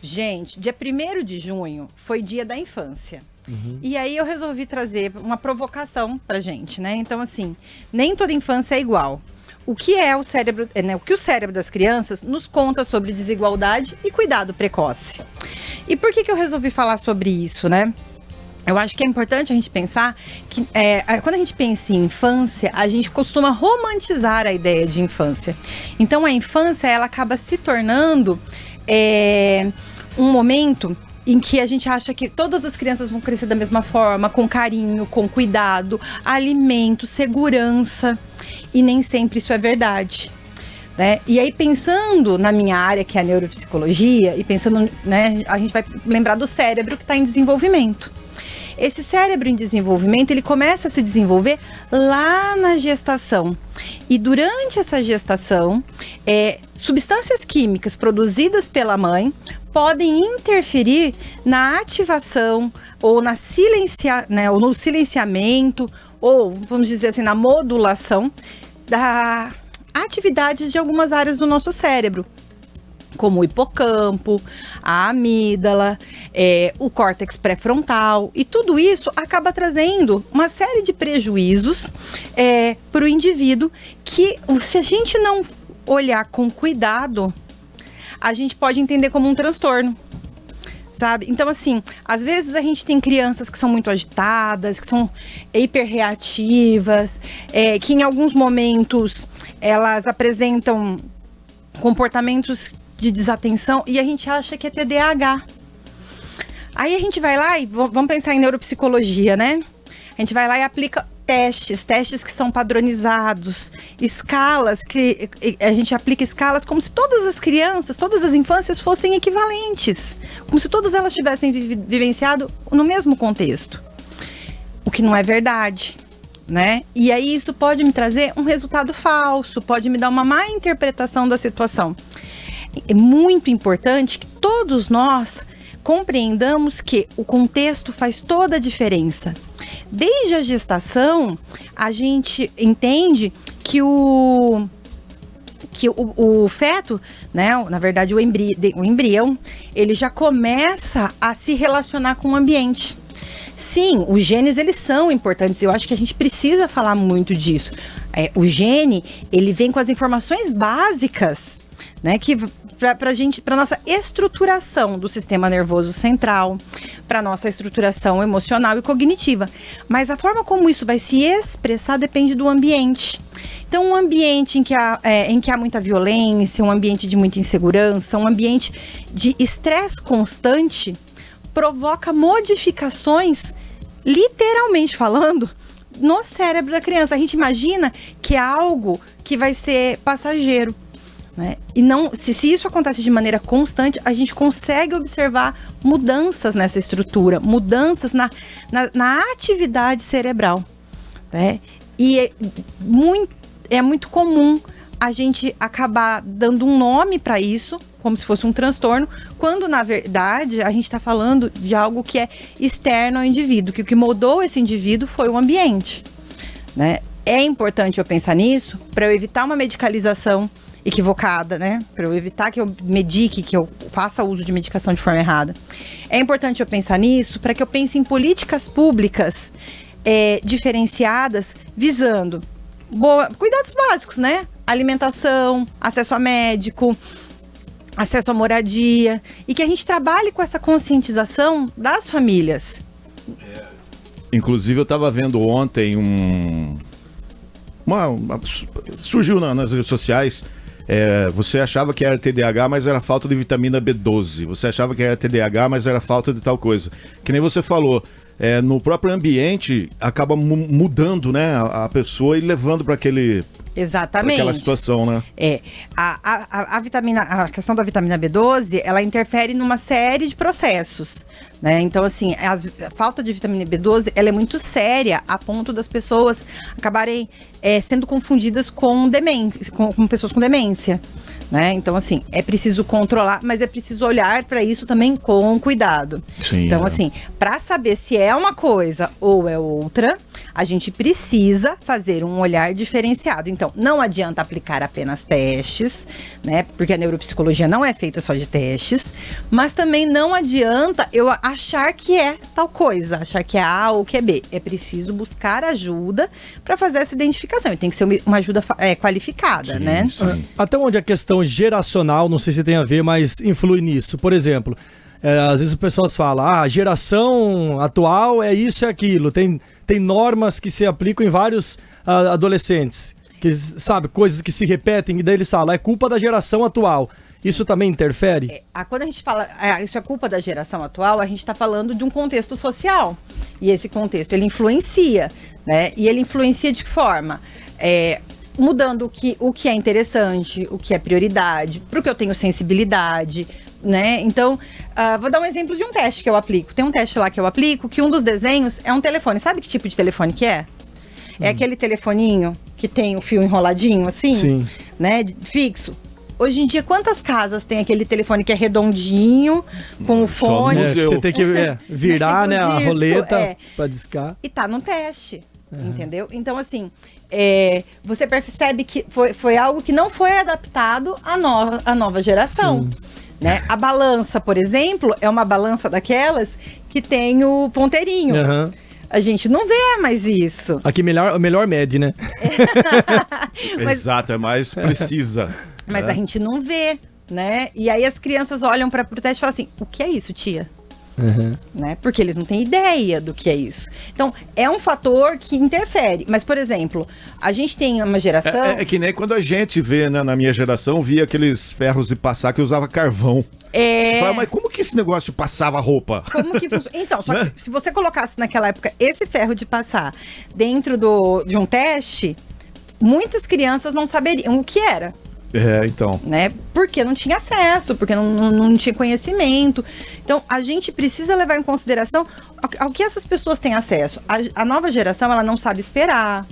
Gente, dia 1º de junho foi dia da infância. E aí eu resolvi trazer uma provocação pra gente, né? Então, assim, nem toda infância é igual. O que é o cérebro, né? O que o cérebro das crianças nos conta sobre desigualdade e cuidado precoce. E por que eu resolvi falar sobre isso, né? Eu acho que é importante a gente pensar que quando a gente pensa em infância, a gente costuma romantizar a ideia de infância. Então a infância, ela acaba se tornando um momento em que a gente acha que todas as crianças vão crescer da mesma forma, com carinho, com cuidado, alimento, segurança. E nem sempre isso é verdade. Né? E aí, pensando na minha área, que é a neuropsicologia, e pensando, né, a gente vai lembrar do cérebro que está em desenvolvimento. Esse cérebro em desenvolvimento, ele começa a se desenvolver lá na gestação. E durante essa gestação, substâncias químicas produzidas pela mãe podem interferir na ativação ou no silenciamento, ou, vamos dizer assim, na modulação da atividades de algumas áreas do nosso cérebro, como o hipocampo, a amígdala, o córtex pré-frontal, e tudo isso acaba trazendo uma série de prejuízos para o indivíduo que, se a gente não olhar com cuidado, a gente pode entender como um transtorno. Sabe? Então, assim, às vezes a gente tem crianças que são muito agitadas, que são hiperreativas, que em alguns momentos elas apresentam comportamentos de desatenção e a gente acha que é TDAH. Aí a gente vai lá e vamos pensar em neuropsicologia, né? A gente vai lá e aplica testes que são padronizados, escalas, que a gente aplica escalas como se todas as crianças, todas as infâncias fossem equivalentes, como se todas elas tivessem vivenciado no mesmo contexto, o que não é verdade, né? E aí isso pode me trazer um resultado falso, pode me dar uma má interpretação da situação. É muito importante que todos nós compreendamos que o contexto faz toda a diferença. Desde a gestação, a gente entende que o feto, né, na verdade o embrião, ele já começa a se relacionar com o ambiente. Sim, os genes, eles são importantes, eu acho que a gente precisa falar muito disso. O gene, ele vem com as informações básicas, né, que para nossa estruturação do sistema nervoso central, para nossa estruturação emocional e cognitiva. Mas a forma como isso vai se expressar depende do ambiente. Então, um ambiente em que há muita violência, um ambiente de muita insegurança, um ambiente de estresse constante, provoca modificações, literalmente falando, no cérebro da criança. A gente imagina que é algo que vai ser passageiro. Né? E não, se isso acontece de maneira constante, a gente consegue observar mudanças nessa estrutura, mudanças na atividade cerebral. Né? E é muito comum a gente acabar dando um nome para isso, como se fosse um transtorno, quando na verdade a gente está falando de algo que é externo ao indivíduo, que o que mudou esse indivíduo foi o ambiente. Né? É importante eu pensar nisso para eu evitar uma medicalização equivocada, né? Para eu evitar que eu medique, que eu faça uso de medicação de forma errada. É importante eu pensar nisso para que eu pense em políticas públicas diferenciadas, visando cuidados básicos, né? Alimentação, acesso a médico, acesso à moradia, e que a gente trabalhe com essa conscientização das famílias. Inclusive, eu estava vendo ontem surgiu nas redes sociais. Você achava que era TDAH, mas era falta de vitamina B12. Você achava que era TDAH, mas era falta de tal coisa. Que nem você falou, no próprio ambiente acaba mudando, né, a pessoa e levando para aquela situação, né? A questão da vitamina B12, ela interfere numa série de processos, né? Então, assim, a falta de vitamina B12, ela é muito séria, a ponto das pessoas acabarem sendo confundidas com demência, com pessoas com demência, né? Então, assim, é preciso controlar, mas é preciso olhar para isso também com cuidado. Sim, então, assim, para saber se é uma coisa ou é outra, a gente precisa fazer um olhar diferenciado. Então, não adianta aplicar apenas testes, né? Porque a neuropsicologia não é feita só de testes, mas também não adianta eu achar que é tal coisa, achar que é A ou que é B. É preciso buscar ajuda para fazer essa identificação. E tem que ser uma ajuda qualificada, sim, né? Sim. Até onde a questão geracional, não sei se tem a ver, mas influi nisso. Por exemplo, às vezes as pessoas falam, a geração atual é isso e aquilo. Tem normas que se aplicam em vários adolescentes, que, sabe, coisas que se repetem, e daí eles falam, é culpa da geração atual. Isso também interfere? Quando a gente fala, isso é culpa da geração atual, a gente está falando de um contexto social. E esse contexto, ele influencia, né? E ele influencia de que forma? Mudando o que é interessante, o que é prioridade, para o que eu tenho sensibilidade, né? Então, vou dar um exemplo de um teste que eu aplico. Tem um teste lá que eu aplico, que um dos desenhos é um telefone. Sabe que tipo de telefone que é? É aquele telefoninho que tem o fio enroladinho, assim, Sim. né? Fixo. Hoje em dia, quantas casas tem aquele telefone que é redondinho, com o fone? Que você tem que virar, né, a roleta para discar. E tá no teste. Entendeu? Então, assim, você percebe que foi algo que não foi adaptado à nova geração. Né? A balança, por exemplo, é uma balança daquelas que tem o ponteirinho. A gente não vê mais isso. Aqui melhor mede, né? Exato, é mais precisa. Mas a gente não vê, né? E aí as crianças olham para o teste e falam assim, o que é isso, tia? Né? Porque eles não têm ideia do que é isso. Então, é um fator que interfere. Mas, por exemplo, a gente tem uma geração... É que nem quando a gente vê, né, na minha geração, via aqueles ferros de passar que usava carvão. Você fala, mas como que esse negócio passava roupa? Como que funciona? Então, só que se você colocasse naquela época esse ferro de passar dentro de um teste, muitas crianças não saberiam o que era. Então. Né? Porque não tinha acesso, porque não tinha conhecimento. Então, a gente precisa levar em consideração ao que essas pessoas têm acesso. A nova geração, ela não sabe esperar.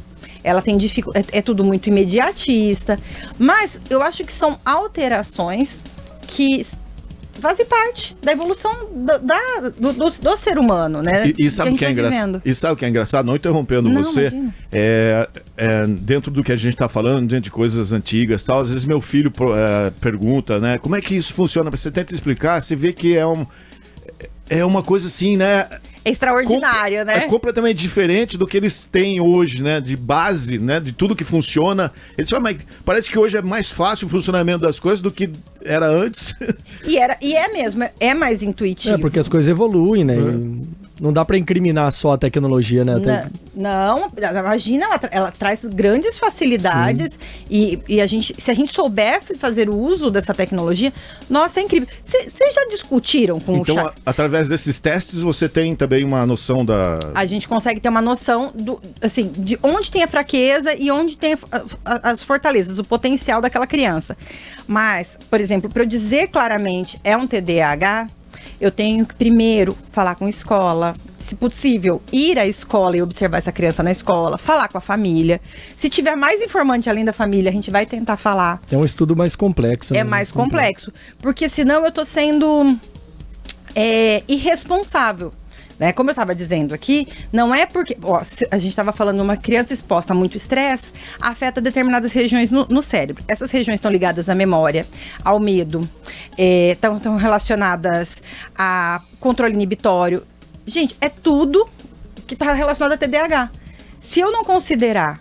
Ela tem dificuldade, é tudo muito imediatista. Mas eu acho que são alterações que fazem parte da evolução do ser humano, né? E sabe o que é engraçado? E sabe o que é engraçado? Não interrompendo você, dentro do que a gente está falando, dentro de coisas antigas e tal, às vezes meu filho pergunta, né? Como é que isso funciona? Você tenta explicar, você vê que é uma coisa assim, né? É extraordinário, né? É completamente diferente do que eles têm hoje, né? De base, né? De tudo que funciona. Eles falam, mas parece que hoje é mais fácil o funcionamento das coisas do que era antes. E é mesmo, é mais intuitivo. Porque as coisas evoluem, né? Não dá pra incriminar só a tecnologia, né? Não, imagina, ela traz grandes facilidades e se a gente souber fazer o uso dessa tecnologia, nossa, é incrível. Vocês já discutiram com o chat? Então, através desses testes, você tem também uma noção da... A gente consegue ter uma noção de onde tem a fraqueza e onde tem as fortalezas, o potencial daquela criança. Mas, por exemplo, para eu dizer claramente é um TDAH, eu tenho que primeiro falar com a escola, se possível, ir à escola e observar essa criança na escola, falar com a família. Se tiver mais informante além da família, a gente vai tentar falar. É um estudo mais complexo. É mais complexo, porque senão eu tô sendo irresponsável. Né? Como eu estava dizendo aqui, não é porque... a gente estava falando, uma criança exposta a muito estresse afeta determinadas regiões no cérebro. Essas regiões estão ligadas à memória, ao medo, estão relacionadas a controle inibitório. Gente, é tudo que está relacionado a TDAH. Se eu não considerar,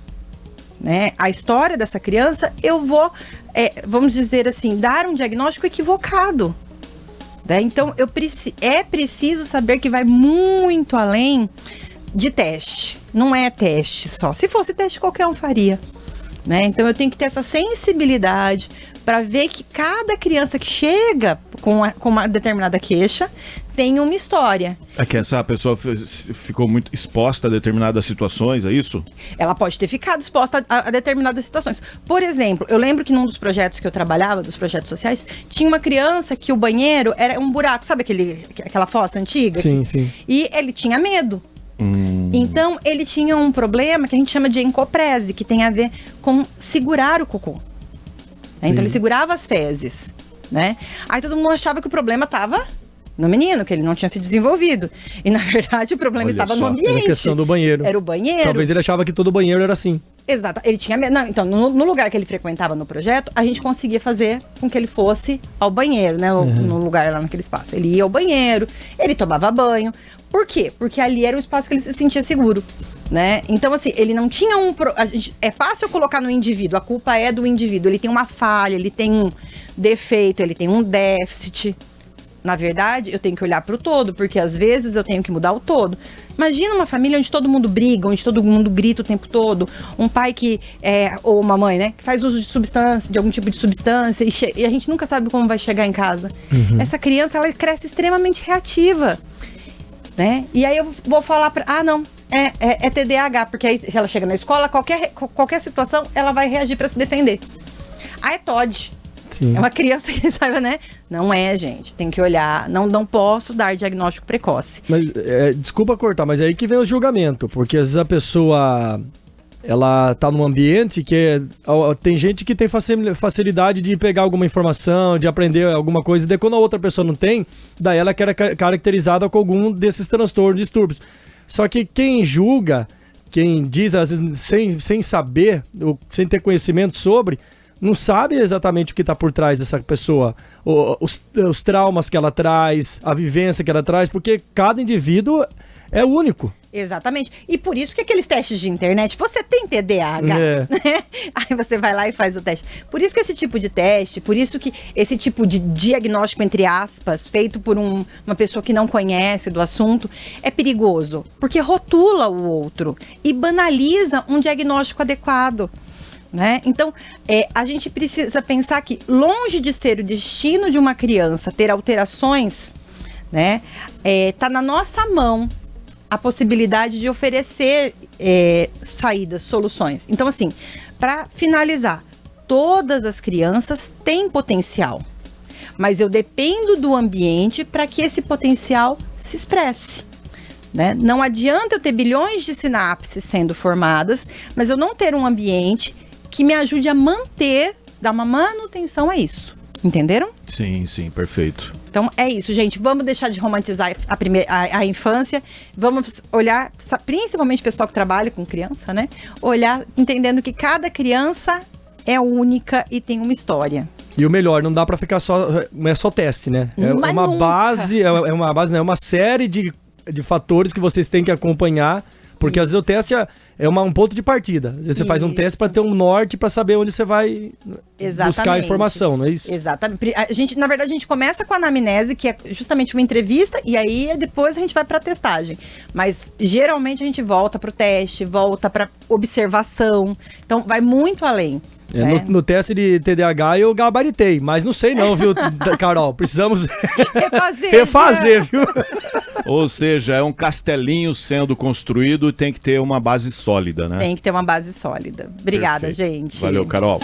né, a história dessa criança, eu vou, vamos dizer assim, dar um diagnóstico equivocado. Né? Então, é preciso saber que vai muito além de teste. Não é teste só. Se fosse teste, qualquer um faria. Né? Então, eu tenho que ter essa sensibilidade para ver que cada criança que chega com uma determinada queixa tem uma história. É que essa pessoa ficou muito exposta a determinadas situações, é isso? Ela pode ter ficado exposta a determinadas situações. Por exemplo, eu lembro que num dos projetos que eu trabalhava, dos projetos sociais, tinha uma criança que o banheiro era um buraco, sabe aquela fossa antiga? Sim, sim. E ele tinha medo. Então, ele tinha um problema que a gente chama de encoprese, que tem a ver com segurar o cocô. né? Então ele segurava as fezes, né? Aí todo mundo achava que o problema estava no menino, que ele não tinha se desenvolvido. E na verdade o problema estava no ambiente. Era a questão do banheiro. Era o banheiro. Talvez ele achava que todo banheiro era assim. Exato, ele tinha medo. Não, então, no lugar que ele frequentava no projeto, a gente conseguia fazer com que ele fosse ao banheiro, né? No lugar lá naquele espaço. Ele ia ao banheiro, ele tomava banho. Por quê? Porque ali era o espaço que ele se sentia seguro, né? Então, assim, ele não tinha é fácil colocar no indivíduo, a culpa é do indivíduo. Ele tem uma falha, ele tem um defeito, ele tem um déficit. Na verdade, eu tenho que olhar para o todo, porque às vezes eu tenho que mudar o todo. Imagina uma família onde todo mundo briga, onde todo mundo grita o tempo todo. Um pai ou uma mãe, né, que faz uso de substância, de algum tipo de substância, e a gente nunca sabe como vai chegar em casa. Essa criança, ela cresce extremamente reativa, né? E aí eu vou falar não, é TDAH, porque aí se ela chega na escola, qualquer situação, ela vai reagir para se defender. É TOD. Sim. É uma criança que sabe, né? Não é, gente. Tem que olhar. Não posso dar diagnóstico precoce. Mas, desculpa cortar, mas é aí que vem o julgamento. Porque às vezes a pessoa, ela tá num ambiente que tem gente que tem facilidade de pegar alguma informação, de aprender alguma coisa. E daí quando a outra pessoa não tem, daí ela é caracterizada com algum desses transtornos, distúrbios. Só que quem julga, quem diz, às vezes, sem saber, ou sem ter conhecimento sobre, não sabe exatamente o que está por trás dessa pessoa, os traumas que ela traz, a vivência que ela traz, porque cada indivíduo é único. Exatamente. E por isso que aqueles testes de internet, você tem TDAH, né? Aí você vai lá e faz o teste. Por isso que esse tipo de teste, por isso que esse tipo de diagnóstico, entre aspas, feito por uma pessoa que não conhece do assunto, é perigoso. Porque rotula o outro e banaliza um diagnóstico adequado. Né? Então, a gente precisa pensar que, longe de ser o destino de uma criança ter alterações, né, tá na nossa mão a possibilidade de oferecer saídas, soluções. Então, assim, para finalizar, todas as crianças têm potencial, mas eu dependo do ambiente para que esse potencial se expresse. Né? Não adianta eu ter bilhões de sinapses sendo formadas, mas eu não ter um ambiente que me ajude a dar uma manutenção a isso. Entenderam? Sim, perfeito. Então é isso, gente. Vamos deixar de romantizar a infância. Vamos olhar, principalmente o pessoal que trabalha com criança, né? Olhar entendendo que cada criança é única e tem uma história. E o melhor, não dá pra ficar não é só teste, né? É uma base, é uma série de fatores que vocês têm que acompanhar. Porque às vezes o teste é um ponto de partida. Às vezes você faz um teste para ter um norte, para saber onde você vai buscar a informação, não é isso? Exatamente. Na verdade, a gente começa com a anamnese, que é justamente uma entrevista, e aí depois a gente vai para a testagem. Mas geralmente a gente volta para o teste, volta para observação. Então vai muito além. No teste de TDAH eu gabaritei, mas não sei não, viu, Carol? Precisamos refazer, viu? Ou seja, é um castelinho sendo construído e tem que ter uma base sólida, né? Tem que ter uma base sólida. Obrigada, Perfeito. gente. Valeu, Carol.